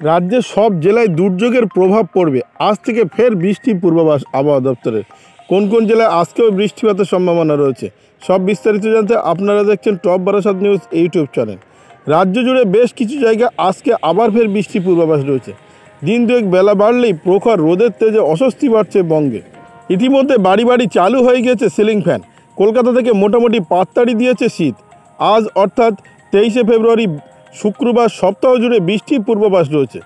রাজ্যের সব জেলায় দুর্যোগের প্রভাব পড়বে। আজ থেকে ফের বৃষ্টি পূর্বাভাস আবহাওয়া দপ্তরের। কোন কোন জেলায় আজকেও বৃষ্টিপাতের সম্ভাবনা রয়েছে, সব বিস্তারিত জানতে আপনারা দেখছেন top Barasat news YouTube channel. রাজ্য জুড়ে বেশ কিছু জায়গায় আজকে আবার ফের বৃষ্টি পূর্বাভাস রয়েছে। দিন দুয়েক বেলা বাড়লেই প্রখর রোদের তেজে অস্বস্তি বাড়ছে বঙ্গে। ইতিমধ্যে বাড়ি বাড়ি চালু হয়ে গিয়েছে সিলিং ফ্যান। কলকাতা থেকে মোটামুটি পাততাড়ি দিয়েছে শীত। আজ অর্থাৎ 23শে ফেব্রুয়ারি শুক্রবার সপ্তাহ জুড়ে বৃষ্টির পূর্বাভাস রয়েছে।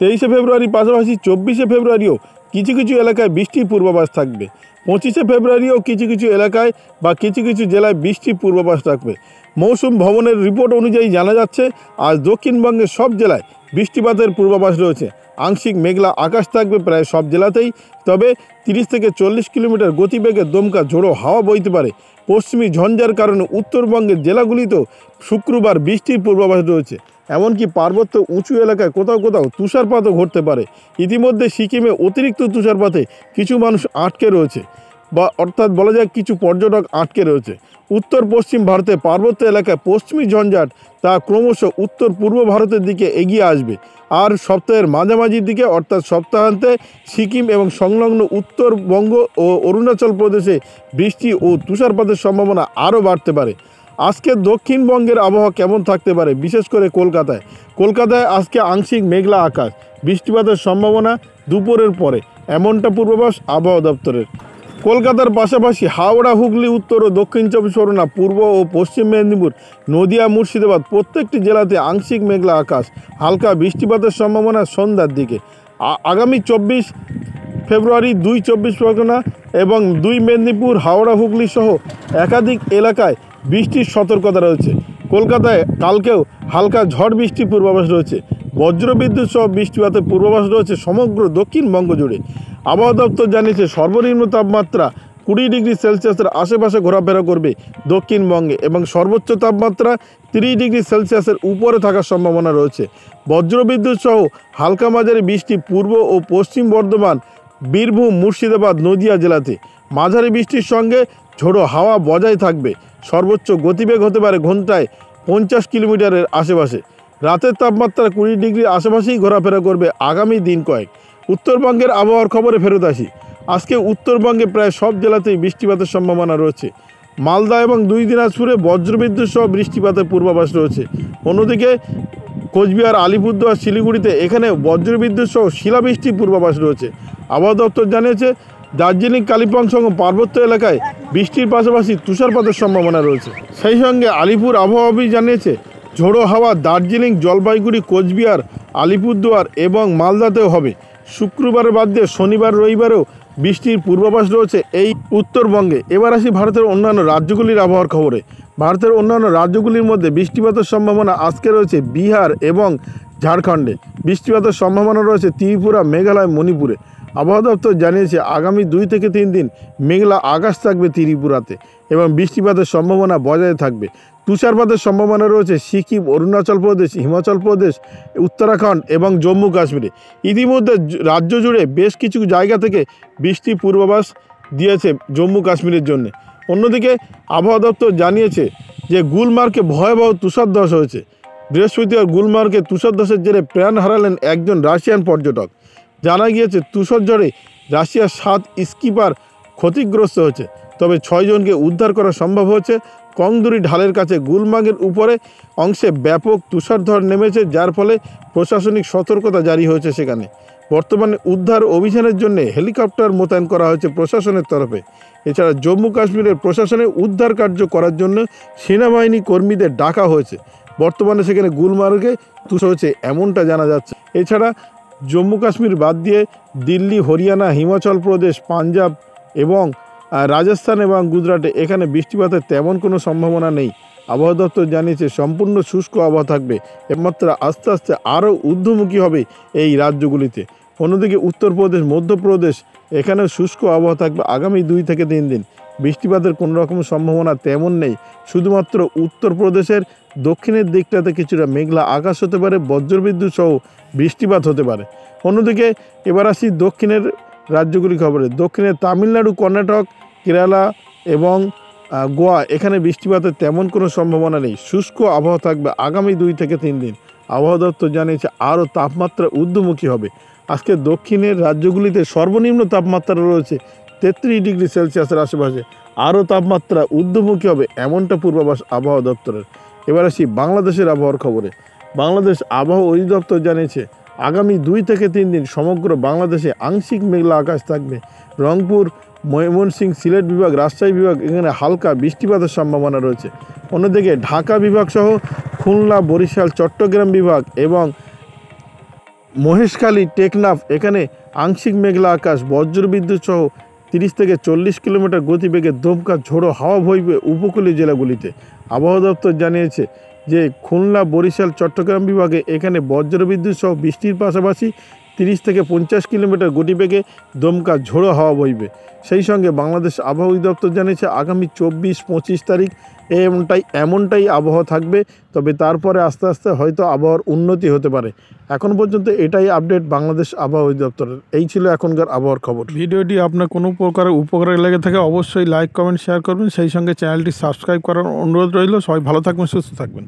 23শে ফেব্রুয়ারির পাশাপাশি 24শে ফেব্রুয়ারিও কিছু কিছু এলাকায় বৃষ্টির পূর্বাভাস থাকবে। 25শে ফেব্রুয়ারিও কিছু কিছু এলাকায় বা কিছু কিছু জেলায় বৃষ্টির পূর্বাভাস থাকবে। মৌসুম ভবনের রিপোর্ট অনুযায়ী জানা যাচ্ছে আজ দক্ষিণবঙ্গের সব জেলায় বৃষ্টিপাতের পূর্বাভাস রয়েছে। আংশিক মেঘলা আকাশ থাকবে প্রায় সব জেলাতেই, তবে 30 থেকে 40 কিলোমিটার গতিবেগে দমকা ঝোড়ো হাওয়া বইতে পারে। পশ্চিমী ঝঞ্ঝার কারণে উত্তরবঙ্গের জেলাগুলিতেও শুক্রবার বৃষ্টির পূর্বাভাস রয়েছে। এমনকি পার্বত্য উঁচু এলাকায় কোথাও কোথাও তুষারপাতও ঘটতে পারে। ইতিমধ্যে সিকিমে অতিরিক্ত তুষারপাতে কিছু মানুষ আটকে রয়েছে, বা অর্থাৎ বলা যায় কিছু পর্যটক আটকে রয়েছে। উত্তর পশ্চিম ভারতে পার্বত্য এলাকায় পশ্চিমী ঝঞ্ঝাট তা ক্রমশ উত্তর পূর্ব ভারতের দিকে এগিয়ে আসবে। আর সপ্তাহের মাঝামাঝির দিকে অর্থাৎ সপ্তাহান্তে সিকিম এবং সংলগ্ন উত্তরবঙ্গ ও অরুণাচল প্রদেশে বৃষ্টি ও তুষারপাতের সম্ভাবনা আরও বাড়তে পারে। আজকে দক্ষিণবঙ্গের আবহাওয়া কেমন থাকতে পারে, বিশেষ করে কলকাতায় আজকে আংশিক মেঘলা আকাশ, বৃষ্টিপাতের সম্ভাবনা দুপুরের পরে, এমনটা পূর্বাভাস আবহাওয়া দপ্তরের। কলকাতার পাশাপাশি হাওড়া, হুগলি, উত্তর ও দক্ষিণ চব্বিশ পরগনা, পূর্ব ও পশ্চিম মেদিনীপুর, নদিয়া, মুর্শিদাবাদ প্রত্যেকটি জেলাতে আংশিক মেঘলা আকাশ, হালকা বৃষ্টিপাতের সম্ভাবনা সন্ধ্যার দিকে। আগামী 24 ফেব্রুয়ারি 2 চব্বিশ পরগনা এবং 2 মেদিনীপুর, হাওড়া, হুগলি সহ একাধিক এলাকায় বৃষ্টির সতর্কতা রয়েছে। কলকাতায় কালকেও হালকা ঝড় বৃষ্টির পূর্বাভাস রয়েছে। বজ্রবিদ্যুৎ সহ বৃষ্টিপাতের পূর্বাভাস রয়েছে সমগ্র দক্ষিণবঙ্গ জুড়ে। আবহাওয়া দপ্তর জানিয়েছে সর্বনিম্ন তাপমাত্রা 20 ডিগ্রি সেলসিয়াসের আশেপাশে ঘোরাফেরা করবে দক্ষিণবঙ্গে এবং সর্বোচ্চ তাপমাত্রা 30 ডিগ্রি সেলসিয়াসের উপরে থাকার সম্ভাবনা রয়েছে। বজ্রবিদ্যুৎ সহ হালকা মাঝারি বৃষ্টি পূর্ব ও পশ্চিম বর্ধমান, বীরভূম, মুর্শিদাবাদ, নদিয়া জেলাতে। মাঝারি বৃষ্টির সঙ্গে ঝোড়ো হাওয়া বজায় থাকবে। সর্বোচ্চ গতিবেগ হতে পারে ঘন্টায় 50 কিলোমিটারের আশেপাশে। রাতের তাপমাত্রা 20 ডিগ্রির আশেপাশেই ঘোরাফেরা করবে আগামী দিন কয়েক। উত্তরবঙ্গের আবহাওয়ার খবরে ফেরত আসি। আজকে উত্তরবঙ্গে প্রায় সব জেলাতেই বৃষ্টিপাতের সম্ভাবনা রয়েছে। মালদা এবং 2 দিনাজপুরে বজ্রবিদ্যুৎ সহ বৃষ্টিপাতের পূর্বাভাস রয়েছে। অন্যদিকে কোচবিহার, আলিপুরদুয়ার, শিলিগুড়িতে এখানে বজ্রবিদ্যুৎ সহ শিলাবৃষ্টির পূর্বাভাস রয়েছে। আবহাওয়া দপ্তর জানিয়েছে দার্জিলিং, কালিম্পং সহ পার্বত্য এলাকায় বৃষ্টির পাশাপাশি তুষারপাতের সম্ভাবনা রয়েছে। সেই সঙ্গে আলিপুর আবহাওয়া অফিস জানিয়েছে ঝোড়ো হাওয়া দার্জিলিং, জলপাইগুড়ি, কোচবিহার, আলিপুরদুয়ার এবং মালদাতেও হবে। শুক্রবারের বাদ দিয়ে শনিবার, রবিবারেও বৃষ্টির পূর্বাভাস রয়েছে এই উত্তরবঙ্গে। এবার আসি ভারতের অন্যান্য রাজ্যগুলির আবহাওয়ার খবরে। ভারতের অন্যান্য রাজ্যগুলির মধ্যে বৃষ্টিপাতের সম্ভাবনা আজকে রয়েছে বিহার এবং ঝাড়খণ্ডে। বৃষ্টিপাতের সম্ভাবনা রয়েছে ত্রিপুরা, মেঘালয়, মণিপুরে। আবহাওয়া দপ্তর জানিয়েছে আগামী 2 থেকে 3 দিন মেঘলা আকাশ থাকবে ত্রিপুরাতে এবং বৃষ্টিপাতের সম্ভাবনা বজায় থাকবে। তুষারপাতের সম্ভাবনা রয়েছে সিকিম, অরুণাচল প্রদেশ, হিমাচল প্রদেশ, উত্তরাখণ্ড এবং জম্মু কাশ্মীরে। ইতিমধ্যে রাজ্য জুড়ে বেশ কিছু জায়গা থেকে বৃষ্টির পূর্বাভাস দিয়েছে জম্মু কাশ্মীরের জন্য। অন্যদিকে আবহাওয়া দপ্তর জানিয়েছে যে গুলমার্গে ভয়াবহ তুষারধস হয়েছে। বৃহস্পতিবার গুলমার্গে তুষারধসের জেরে প্রাণ হারালেন একজন রাশিয়ান পর্যটক। জানা গিয়েছে তুষারঝড়ে রাশিয়ার 7 স্কিপার ক্ষতিগ্রস্ত হয়েছে, তবে 6 জনকে উদ্ধার করা সম্ভব হয়েছে। কংদুরি ঢালের কাছে গুলমার্গের উপরে অংশে ব্যাপক তুষারঝড় নেমেছে, যার ফলে প্রশাসনিক সতর্কতা জারি হয়েছে সেখানে। বর্তমানে উদ্ধার অভিযানের জন্য হেলিকপ্টার মোতায়েন করা হয়েছে প্রশাসনের তরফে। এছাড়া জম্মু কাশ্মীরের প্রশাসনে উদ্ধার কার্য করার জন্য সেনাবাহিনী কর্মীদের ডাকা হয়েছে। বর্তমানে সেখানে গুলমার্গে তুষার হয়েছে এমনটা জানা যাচ্ছে। এছাড়া জম্মু কাশ্মীর বাদ দিয়ে দিল্লি, হরিয়ানা, হিমাচল প্রদেশ, পাঞ্জাব এবং রাজস্থান এবং গুজরাটে এখানে বৃষ্টিপাতের তেমন কোনো সম্ভাবনা নেই। আবহাওয়া দপ্তর জানিয়েছে সম্পূর্ণ শুষ্ক আবহাওয়া থাকবে, একমাত্র আস্তে আস্তে আরও ঊর্ধ্বমুখী হবে এই রাজ্যগুলিতে। অন্যদিকে উত্তরপ্রদেশ, মধ্যপ্রদেশ এখানেও শুষ্ক আবহাওয়া থাকবে আগামী 2 থেকে 3 দিন। বৃষ্টিপাতের কোনো রকম সম্ভাবনা তেমন নেই। শুধুমাত্র উত্তরপ্রদেশের দক্ষিণের দিকটাতে কিছুটা মেঘলা আকাশ হতে পারে, বজ্রবিদ্যুৎ সহ বৃষ্টিপাত হতে পারে। অন্যদিকে এবার আসি দক্ষিণের রাজ্যগুলি খবরে। দক্ষিণে তামিলনাড়ু, কর্ণাটক, কেরালা এবং গোয়া এখানে বৃষ্টিপাতের তেমন কোনো সম্ভাবনা নেই। শুষ্ক আবহাওয়া থাকবে আগামী 2 থেকে 3 দিন। আবহাওয়া দপ্তর জানিয়েছে আরও তাপমাত্রা ঊর্ধ্বমুখী হবে। আজকে দক্ষিণের রাজ্যগুলিতে সর্বনিম্ন তাপমাত্রা রয়েছে 33°C আশেপাশে, আরও তাপমাত্রা ঊর্ধ্বমুখী হবে এমনটা পূর্বাভাস আবহাওয়া দপ্তরের। এবার আসি বাংলাদেশের আবহাওয়ার খবরে। বাংলাদেশ আবহাওয়া অধিদপ্তর জানিয়েছে আগামী 2 থেকে 3 দিন সমগ্র বাংলাদেশে আংশিক মেঘলা আকাশ থাকবে। রংপুর, ময়মনসিংহ, সিলেট বিভাগ, রাজশাহী বিভাগ এখানে হালকা বৃষ্টিপাতের সম্ভাবনা রয়েছে। অন্যদিকে ঢাকা বিভাগ সহ খুলনা, বরিশাল, চট্টগ্রাম বিভাগ এবং মহেশখালী, টেকনাফ এখানে আংশিক মেঘলা আকাশ, বজ্রবিদ্যুৎ সহ 30 থেকে 40 কিলোমিটার গতিবেগে দমকা ঝোড়ো হাওয়া বইবে উপকূলীয় জেলাগুলিতে। আবহাওয়া দপ্তর জানিয়েছে যে খুলনা, বরিশাল, চট্টগ্রাম বিভাগে এখানে বজ্রবিদ্যুৎ সহ বৃষ্টির পাশাপাশি 30 থেকে 50 কিলোমিটার গতিবেগে দমকা ঝোড়ো হাওয়া বইবে। সেই সঙ্গে বাংলাদেশ আবহাওয়া অধিদপ্তর জানিয়েছে আগামী 24-25 তারিখ এমনটাই আবহাওয়া থাকবে। তবে তারপরে আস্তে আস্তে হয়তো আবহাওয়ার উন্নতি হতে পারে। এখন পর্যন্ত এটাই আপডেট বাংলাদেশ আবহাওয়া অধিদপ্তরের। এই ছিল এখনকার আবহাওয়ার খবর। ভিডিওটি আপনার কোনো প্রকারের উপকারে লেগে থাকে অবশ্যই লাইক, কমেন্ট, শেয়ার করবেন। সেই সঙ্গে চ্যানেলটি সাবস্ক্রাইব করার অনুরোধ রইল। সবাই ভালো থাকবেন, সুস্থ থাকবেন।